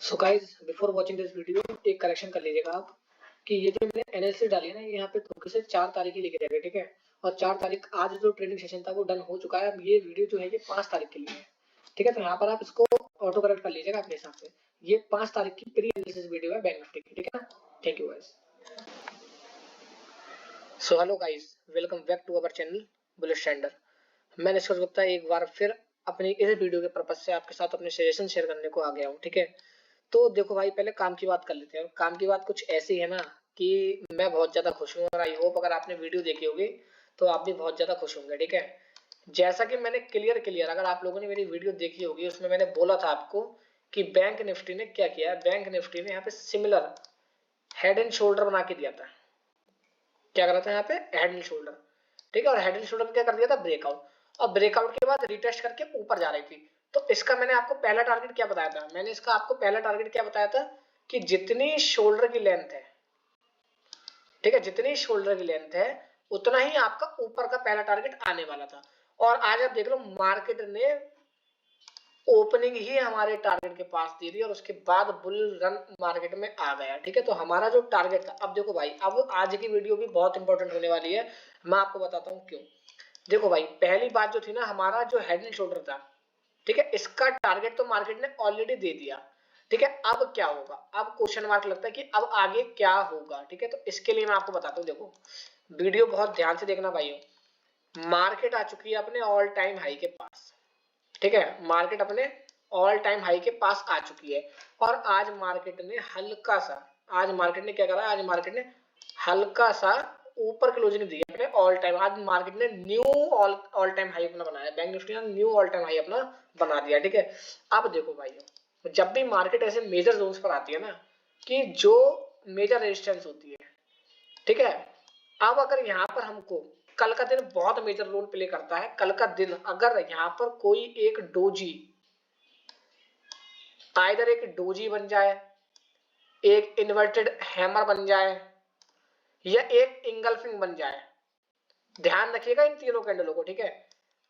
So guys before watching this video एक correction कर लीजिएगा आप कि ये जो मैंने एनालिसिस डाली है ना, ये यहाँ पे धोखे से 4 तारीख की लिखी जाएगी, ठीक है। और 4 तारीख आज जो ट्रेडिंग सेशन था वो डन हो चुका है। अब ये वीडियो जो है ये 5 तारीख के लिए है, ठीक है। तो यहाँ पर आप इसको ऑटो करेक्ट कर लीजिएगा अपने हिसाब से। ये 5 तारीख की प्री एनालिसिस वीडियो है बैंक निफ्टी की, ठीक है ना। Thank you guys. So hello guys, welcome back to our channel Bullish Trader. मैं निष्कर्ष गुप्ता एक बार फिर अपनी इस वीडियो के पर्पज से आपके साथ अपने सजेशन शेयर करने को आ गया हूँ, ठीक है। तो देखो भाई, पहले काम की बात कर लेते हैं। और काम की बात कुछ ऐसी है ना कि मैं बहुत ज्यादा खुश हूँ, और आई होप अगर आपने वीडियो देखी होगी तो आप भी बहुत ज्यादा खुश होंगे, ठीक है। जैसा कि मैंने क्लियर अगर आप लोगों ने मेरी वीडियो देखी होगी, उसमें मैंने बोला था आपको कि बैंक निफ्टी ने क्या किया है। बैंक निफ्टी ने यहाँ पे सिमिलर हेड एंड शोल्डर बना के दिया था। क्या करा था यहाँ पे? हेड एंड शोल्डर, ठीक है। और हेड एंड शोल्डर में क्या कर दिया था? ब्रेकआउट। और ब्रेकआउट के बाद रिटेस्ट करके ऊपर जा रही थी। तो इसका मैंने आपको पहला टारगेट क्या बताया था? मैंने इसका आपको पहला टारगेट क्या बताया था कि जितनी शोल्डर की लेंथ है, ठीक है, जितनी शोल्डर की लेंथ है उतना ही आपका ऊपर का पहला टारगेट आने वाला था। और आज आप देख लो, मार्केट ने ओपनिंग ही हमारे टारगेट के पास दे दी और उसके बाद बुल रन मार्केट में आ गया, ठीक है। तो हमारा जो टारगेट था, अब देखो भाई, अब आज की वीडियो भी बहुत इंपॉर्टेंट होने वाली है। मैं आपको बताता हूँ क्यों। देखो भाई, पहली बात जो थी ना, हमारा जो हेड एंड शोल्डर था, ठीक है, इसका टारगेट तो मार्केट ने ऑलरेडी दे दिया, ठीक है। अब क्या होगा? अब क्वेश्चन मार्क लगता है कि अब आगे क्या होगा, ठीक है। तो इसके लिए मैं आपको बताता हूँ, देखो वीडियो बहुत ध्यान से देखना भाइयों। मार्केट आ चुकी है अपने ऑल टाइम हाई के पास, ठीक है। मार्केट अपने ऑल टाइम हाई के पास आ चुकी है। और आज मार्केट ने हल्का सा, आज मार्केट ने क्या करा? आज मार्केट ने हल्का सा ऊपर क्लोजिंग दी है अपने ऑल टाइम। आज मार्केट ने न्यू ऑल टाइम हाई अपना बनाया, बैंक निफ्टी ने न्यू ऑल टाइम हाई अपना बना दिया, ठीक है। अब देखो भाइयों, जब भी मार्केट ऐसे मेजर जोन्स पर आती है ना, कि जो मेजर रेजिस्टेंस होती है, ठीक है। अब अगर यहाँ पर हमको, कल का दिन बहुत मेजर रोल प्ले करता है। कल का दिन अगर यहाँ पर कोई एक डोजी, आइदर एक डोजी बन जाए, एक इन्वर्टेड हैमर बन जाए, या एक इंगल्फिंग बन जाए, ध्यान रखिएगा इन तीनों कैंडलों को, ठीक है।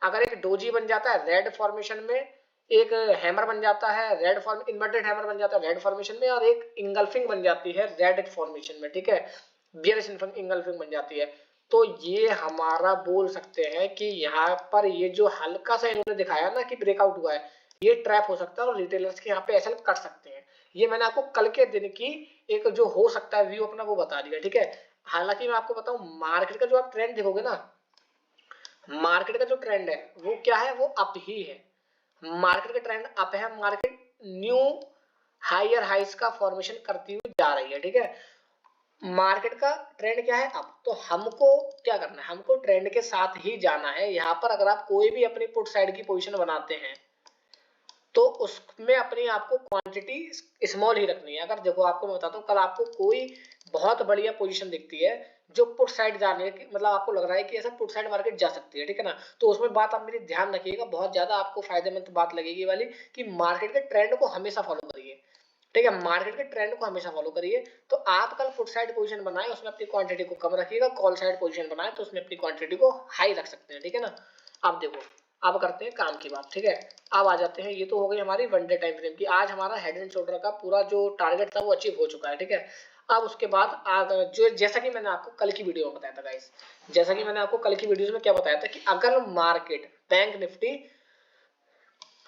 अगर एक डोजी बन जाता है रेड फॉर्मेशन में, एक हैमर बन जाता है रेड फॉर्म, इन्वर्टेड हैमर बन जाता है रेड फॉर्मेशन में, और एक इंगल्फिंग बन जाती है रेड फॉर्मेशन में, ठीक है, बियरिश इंगल्फिंग बन जाती है, तो ये हमारा बोल सकते हैं कि यहाँ पर ये जो हल्का सा इन्होंने दिखाया ना कि ब्रेकआउट हुआ है, ये ट्रैप हो सकता है और रिटेलर्स के यहाँ पे एसएल कर सकते हैं। ये मैंने आपको कल के दिन की एक जो हो सकता है व्यू अपना वो बता दिया, ठीक है। हालांकि मैं आपको बताऊं, मार्केट का जो आप ट्रेंड देखोगे ना, मार्केट का जो ट्रेंड है वो क्या है? वो अप ही है। मार्केट का ट्रेंड अप है। मार्केट न्यू हायर हाइस का फॉर्मेशन करती हुई जा रही है, ठीक है। मार्केट का ट्रेंड क्या है? अप। तो हमको क्या करना है? हमको ट्रेंड के साथ ही जाना है। यहाँ पर अगर आप कोई भी अपनी पुट साइड की पोजीशन बनाते हैं तो उसमें अपनी आपको क्वांटिटी स्मॉल ही रखनी है। अगर देखो, आपको मैं बताता हूँ, कल आपको कोई बहुत बढ़िया पोजीशन दिखती है जो पुट साइड जाने की, मतलब आपको लग रहा है कि ऐसा पुट साइड मार्केट जा सकती है, ठीक है ना, तो उसमें बात आप मेरी ध्यान रखिएगा, बहुत ज्यादा आपको फायदेमंद बात लगेगी वाली, कि मार्केट के ट्रेंड को हमेशा फॉलो करिए, ठीक है। मार्केट के ट्रेंड को हमेशा फॉलो करिए। तो आप कल पुट साइड पोजीशन बनाए, उसमें अपनी क्वांटिटी को कम रखिएगा। कॉल साइड पोजीशन बनाए तो उसमें अपनी क्वांटिटी को हाई रख सकते हैं, ठीक है ना। अब देखो, अब करते हैं काम की बात, ठीक है। अब आ जाते हैं, ये तो हो गई हमारी वन डे टाइम फ्रेम की। आज हमारा हेड एंड शोल्डर का पूरा जो टारगेट था वो अचीव हो चुका है, ठीक है। अब उसके बाद जो, जैसा कि मैंने आपको कल की वीडियो में बताया था गाइस, जैसा कि मैंने आपको कल की वीडियो में क्या बताया था कि अगर मार्केट बैंक निफ्टी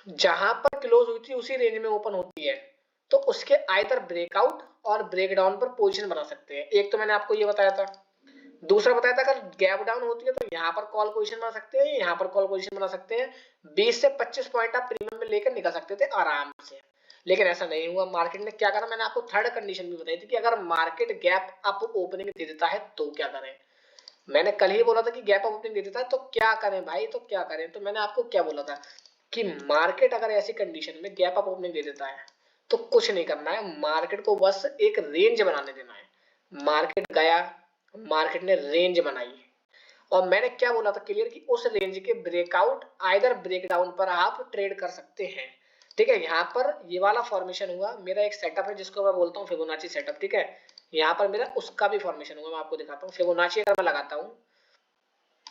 जहां पर क्लोज हुई थी उसी रेंज में ओपन होती है तो उसके आइदर ब्रेकआउट और ब्रेकडाउन पर पोजीशन बना सकते हैं। एक तो मैंने आपको ये बताया था। दूसरा बताया था, अगर गैप डाउन होती है तो यहाँ पर कॉल पोजीशन बना सकते हैं, यहाँ पर कॉल पोजीशन बना सकते हैं। 20 से 25 पॉइंट आप प्रीमियम में लेकर निकल सकते थे आराम से, लेकिन ऐसा नहीं हुआ। मार्केट ने क्या करा? मैंने आपको थर्ड कंडीशन भी बताई थी कि अगर मार्केट गैप अप ओपनिंग दे देता है तो क्या करें। मैंने कल ही बोला था कि गैप अप ओपनिंग दे देता है तो क्या करें भाई, तो क्या करें। तो मैंने आपको क्या बोला था कि मार्केट अगर ऐसी कंडीशन में गैप अप ओपनिंग दे देता है तो कुछ नहीं करना है, मार्केट को बस एक रेंज बनाने देना है। मार्केट गया, मार्केट ने रेंज बनाई, और मैंने क्या बोला था क्लियर, कि उस रेंज के ब्रेकआउट आइदर ब्रेकडाउन पर आप ट्रेड कर सकते हैं, ठीक है। यहाँ पर ये वाला फॉर्मेशन हुआ, मेरा एक सेटअप है जिसको मैं बोलता हूँ फिबोनाची सेटअप, ठीक है। यहाँ पर मेरा उसका भी फॉर्मेशन हुआ, मैं आपको दिखाता हूँ। फिबोनाची अगर मैं लगाता हूँ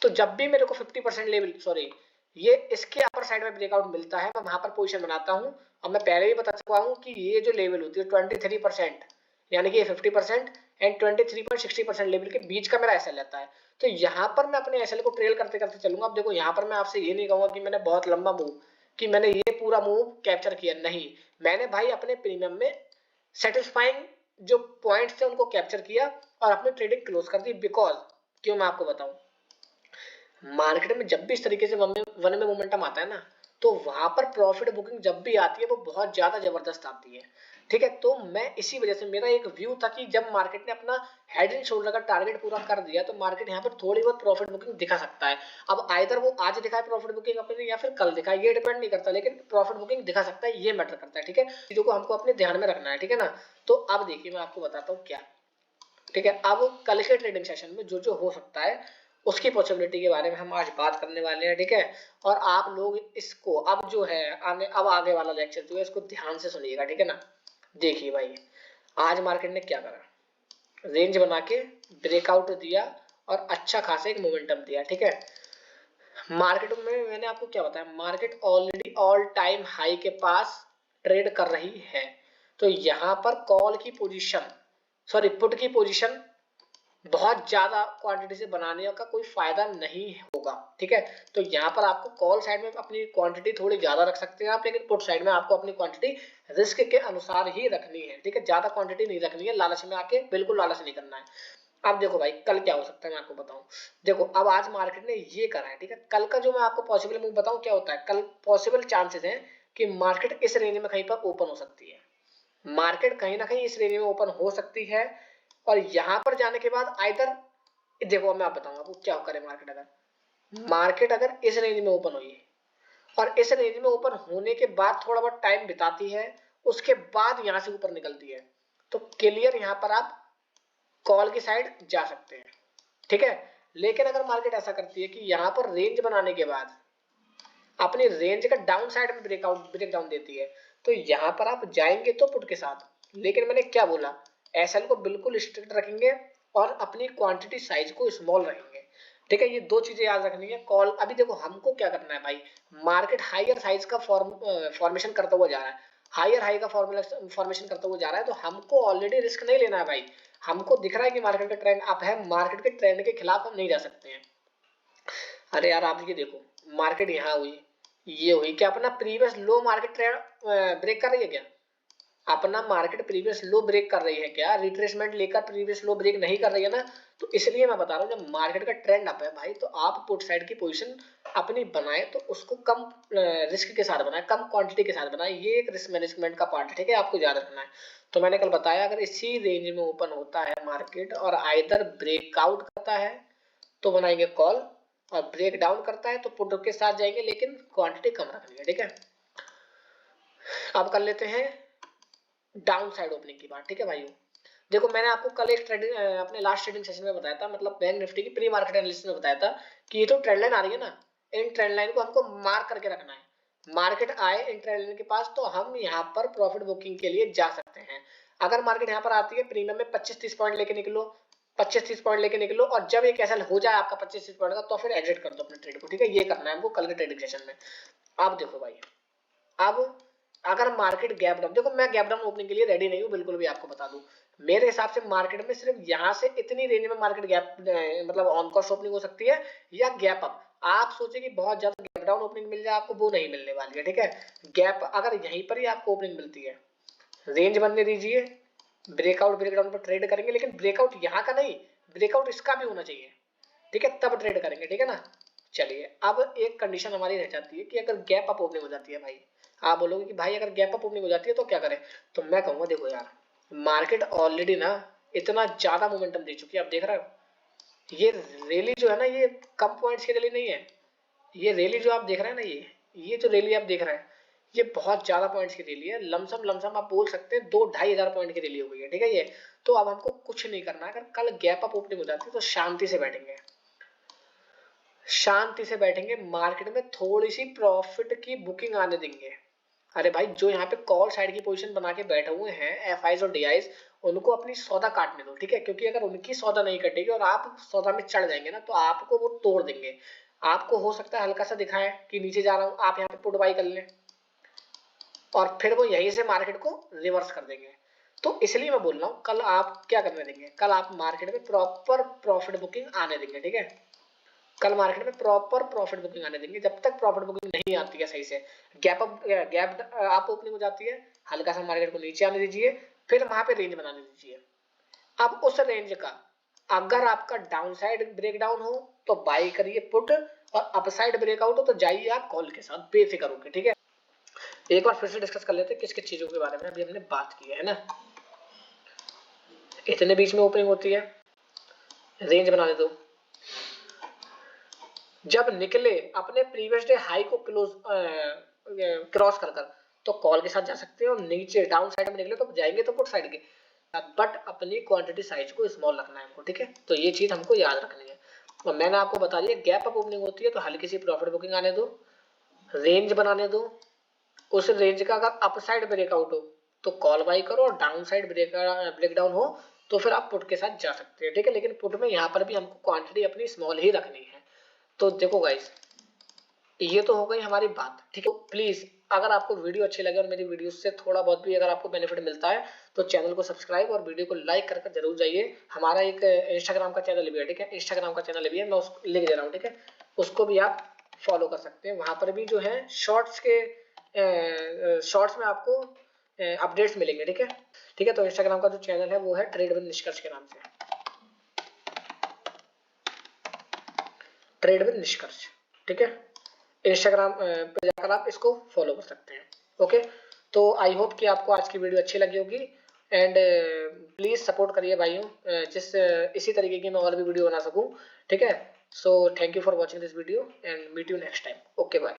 तो जब भी मेरे को 50% लेवल, सॉरी, ये इसके अपर साइड में ब्रेकआउट मिलता है, मैं वहां पर पोजीशन बनाता हूं अब मैं पहले भी बता चुका हूँ कि ये जो लेवल होती है 23%, यानी कि ये 50% एंड 23.60% लेवल के बीच का मेरा एसएल रहता है। तो यहाँ पर मैं अपने एसएल को ट्रेल करते करते चलूंगा। अब देखो यहाँ पर मैं आपसे ये नहीं कहूंगा कि मैंने बहुत लंबा मूव, कि मैंने ये पूरा मूव कैप्चर किया, नहीं, मैंने भाई अपने प्रीमियम में सेटिस्फाइंग जो पॉइंट्स थे उनको कैप्चर किया और अपनी ट्रेडिंग क्लोज कर दी। बिकॉज क्यों, मैं आपको बताऊं, मार्केट में जब भी इस तरीके से वन में मोमेंटम आता है ना, तो वहां पर प्रॉफिट बुकिंग जब भी आती है वो बहुत ज्यादा जबरदस्त आती है। ठीक है, तो मैं इसी वजह से मेरा एक व्यू था कि जब मार्केट ने अपना हेड एंड शोल्डर का टारगेट पूरा कर दिया तो मार्केट यहाँ पर थोड़ी बहुत प्रॉफिट बुकिंग दिखा सकता है। अब आइदर वो आज दिखाए प्रॉफिट बुकिंग अपने या फिर कल दिखाए, ये डिपेंड नहीं करता, लेकिन प्रॉफिट बुकिंग दिखा सकता है, ये मैटर करता है। ठीक है, चीजों को हमको अपने ध्यान में रखना है। ठीक है ना, तो अब देखिए मैं आपको बताता हूँ क्या। ठीक है, अब कल के ट्रेडिंग सेशन में जो जो हो सकता है उसकी पॉसिबिलिटी के बारे में हम आज बात करने वाले हैं। ठीक है, और आप लोग इसको अब जो है आगे वाला लेक्चर जो है इसको ध्यान से सुनिएगा। ठीक है ना, देखिए भाई आज मार्केट ने क्या करा, रेंज बना के ब्रेकआउट दिया और अच्छा खासा एक मोमेंटम दिया। ठीक है, मार्केट में मैंने आपको क्या बताया, market already all time high के पास ट्रेड कर रही है। तो यहां पर कॉल की पोजीशन, सॉरी पुट की पोजीशन बहुत ज्यादा क्वांटिटी से बनाने का कोई फायदा नहीं होगा। ठीक है, तो यहाँ पर आपको कॉल साइड में अपनी क्वांटिटी थोड़ी ज्यादा रख सकते हैं आप, लेकिन पुट साइड में आपको अपनी क्वांटिटी रिस्क के अनुसार ही रखनी है। ठीक है, ज्यादा क्वांटिटी नहीं रखनी है, लालच में आके बिल्कुल लालच नहीं करना है। अब देखो भाई कल क्या हो सकता है मैं आपको बताऊं। देखो अब आज मार्केट ने ये करा है। ठीक है, कल का जो मैं आपको पॉसिबल मूव बताऊं क्या होता है, कल पॉसिबल चांसेस हैं कि मार्केट इस रेंज में कहीं पर ओपन हो सकती है, मार्केट कहीं ना कहीं इस रेंज में ओपन हो सकती है। और यहां पर जाने के बाद आइदर, देखो मैं आप बताऊंगा आपको क्या करे, मार्केट अगर इस रेंज में ओपन हुई और इस रेंज में ओपन होने के बाद थोड़ा बहुत टाइम बिताती है, उसके बाद यहां से ऊपर निकलती है, तो क्लियर यहां पर आप कॉल की साइड जा सकते हैं। ठीक है, लेकिन अगर मार्केट ऐसा करती है कि यहां पर रेंज बनाने के बाद अपनी रेंज का डाउन साइड में ब्रेक डाउन देती है, तो यहां पर आप जाएंगे तो पुट के साथ, लेकिन मैंने क्या बोला, एसएल को बिल्कुल स्ट्रिक्ट रखेंगे और अपनी क्वांटिटी साइज को स्मॉल रखेंगे। ठीक है, ये दो चीजें याद रखनी है। कॉल अभी देखो हमको क्या करना है भाई, मार्केट हायर साइज का फॉर्मेशन करता हुआ जा रहा है, हायर हाई का फॉर्मेशन करता हुआ जा रहा है, तो हमको ऑलरेडी रिस्क नहीं लेना है भाई। हमको दिख रहा है कि मार्केट का ट्रेंड अप है, मार्केट के ट्रेंड के खिलाफ हम नहीं जा सकते हैं। अरे यार आप ये देखो, मार्केट यहाँ हुई, ये हुई, क्या अपना previous low market trend break कर रही है क्या, अपना मार्केट प्रीवियस लो ब्रेक कर रही है क्या, रिट्रेसमेंट लेकर प्रीवियस लो ब्रेक नहीं कर रही है ना। तो इसलिए मैं बता रहा हूँ जब मार्केट का ट्रेंड अप है भाई, तो आप पुट साइड की पोजीशन अपनी बनाए तो उसको कम रिस्क के साथ बनाए, कम क्वांटिटी के साथ बनाए, ये एक रिस्क मैनेजमेंट का पार्ट है। ठीक है, आपको याद रखना है। तो मैंने कल बताया अगर इसी रेंज में ओपन होता है मार्केट और आइदर ब्रेकआउट करता है तो बनाएंगे कॉल, और ब्रेक डाउन करता है तो पुट के साथ जाएंगे, लेकिन क्वांटिटी कम रखनी है। ठीक है, अब कर लेते हैं डाउन साइड ओपनिंग की बात। ठीक है भाइयों, देखो मैंने आपको कल एक ट्रेडिंग अपने लास्ट ट्रेडिंग सेशन में बताया था, मतलब बैंक निफ्टी की प्री मार्केट एनालिसिस में बताया था कि ये तो ट्रेंड लाइन आ रही है ना, इन ट्रेंड लाइन को हमको मार्क करके रखना है। मार्केट आए इन ट्रेंड लाइन के पास तो हम यहाँ पर प्रॉफिट बुकिंग के लिए जा सकते हैं। अगर मार्केट यहाँ पर आती है प्रीमियम में 25-30 पॉइंट लेके निकलो, 25-30 पॉइंट लेके निकलो, और जब ये कैसा हो जाए आपका 25-30 पॉइंट का, तो फिर एग्जिट कर दो अपने ट्रेड को। ठीक है, ये करना है हमको कल के ट्रेडिंग सेशन में। अब देखो भाई, अब अगर मार्केट गैप डाउन, देखो मैं गैप डाउन ओपनिंग के लिए रेडी नहीं हूँ बिल्कुल भी, आपको बता दूं मेरे हिसाब से मार्केट में सिर्फ यहाँ से इतनी रेंज में मार्केट गैप मतलब ऑन कॉस्ट ओपनिंग हो सकती है या गैप अप। आप सोचे कि बहुत ज्यादा गैप डाउन ओपनिंग मिल जाए आपको, वो नहीं मिलने वाली है। ठीक है, गैप अगर यहीं पर ही आपको ओपनिंग मिलती है, रेंज बनने दीजिए, ब्रेकआउट ब्रेकडाउन पर ट्रेड करेंगे, लेकिन ब्रेकआउट यहाँ का नहीं, ब्रेकआउट इसका भी होना चाहिए। ठीक है, तब ट्रेड करेंगे। ठीक है ना, चलिए अब एक कंडीशन हमारी रह जाती है कि अगर गैप अप ओपनिंग हो जाती है भाई, आप बोलोगे कि भाई अगर गैप अप ओपनिंग हो जाती है तो क्या करें, तो मैं कहूंगा देखो यार, मार्केट ऑलरेडी ना इतना ज्यादा मोमेंटम दे चुकी है, आप देख रहे हो ये रैली जो है ना, ये कम पॉइंट्स की रैली नहीं है, ये रैली जो आप देख रहे हैं ना, ये जो रैली आप देख रहे हैं, ये बहुत ज्यादा पॉइंट्स की रैली है, लमसम लमसम आप बोल सकते हैं 2-2.5 हजार पॉइंट की रैली हो गई है। ठीक है, ये तो अब हमको कुछ नहीं करना है, अगर कल गैप अप ओपनिंग हो जाती है तो शांति से बैठेंगे, शांति से बैठेंगे, मार्केट में थोड़ी सी प्रॉफिट की बुकिंग आने देंगे। अरे भाई जो यहाँ पे कॉल साइड की पोजीशन बना के बैठे हुए हैं एफआईज और डीआईज, उनको अपनी सौदा काटने दो। ठीक है, क्योंकि अगर उनकी सौदा नहीं कटेगी और आप सौदा में चढ़ जाएंगे ना, तो आपको वो तोड़ देंगे। आपको हो सकता है हल्का सा दिखाए कि नीचे जा रहा हूं, आप यहाँ पे पुट बाई कर लें, और फिर वो यहीं से मार्केट को रिवर्स कर देंगे। तो इसलिए मैं बोल रहा हूँ कल आप क्या करने देंगे, कल आप मार्केट में प्रॉपर प्रॉफिट बुकिंग आने देंगे, ठीक है। कल मार्केट में प्रॉपर प्रॉफिट बुकिंग आने देंगे। जब तक प्रॉफिट बुकिंग नहीं आती है सही से, गैप अप ओपनिंग हो जाती है, हल्का सा मार्केट को नीचे आने दीजिए, फिर वहां पे रेंज बनाने दीजिए। अब उस रेंज का अगर आपका डाउन साइड ब्रेकडाउन हो तो बाई करिए पुट, और अपसाइड ब्रेकआउट हो तो जाइए आप कॉल के साथ बेफिक्र होकर, ठीक है। एक बार फिर से डिस्कस कर लेते हैं किस किस चीजों के बारे में अभी हमने बात की है ना। इतने बीच में ओपनिंग होती है, रेंज बनाने दो, जब निकले अपने प्रीवियस डे हाई को क्रॉस कर कर तो कॉल के साथ जा सकते हैं, और नीचे डाउन साइड में निकले तो जाएंगे तो पुट साइड के, बट अपनी क्वांटिटी साइज को स्मॉल रखना है हमको, ठीक है। तो ये चीज हमको याद रखनी है। और मैंने आपको बता दिया गैप अप ओपनिंग होती है तो हल्की सी प्रॉफिट बुकिंग आने दो, रेंज बनाने दो, उस रेंज का अगर अप साइड ब्रेकआउट हो तो कॉल बाई करो, और डाउन साइड ब्रेकडाउन हो तो फिर आप पुट के साथ जा सकते हैं, ठीक है। लेकिन पुट में यहाँ पर भी हमको क्वांटिटी अपनी स्मॉल ही रखनी है। तो देखो गाइस, ये तो हो गई हमारी बात, ठीक है। प्लीज अगर आपको वीडियो अच्छी लगे और मेरी वीडियो से थोड़ा बहुत भी अगर आपको बेनिफिट मिलता है तो चैनल को सब्सक्राइब और वीडियो को लाइक करके जरूर जाइए। हमारा एक इंस्टाग्राम का चैनल भी है, ठीक है, इंस्टाग्राम का चैनल भी है, मैं उसको लिख दे रहा हूँ, ठीक है। उसको भी आप फॉलो कर सकते हैं, वहां पर भी जो है शॉर्ट्स में आपको अपडेट्स मिलेंगे, ठीक है। ठीक है, तो इंस्टाग्राम का जो चैनल है वो है ट्रेड विद निष्कर्ष के नाम से, ट्रेड विद निष्कर्ष, ठीक है। इंस्टाग्राम पे जाकर आप इसको फॉलो कर सकते हैं, ओके। तो आई होप कि आपको आज की वीडियो अच्छी लगी होगी, एंड प्लीज सपोर्ट करिए भाइयों, इसी तरीके की मैं और भी वीडियो बना सकूं, ठीक है। So thank you for watching this video and meet you next time, okay bye.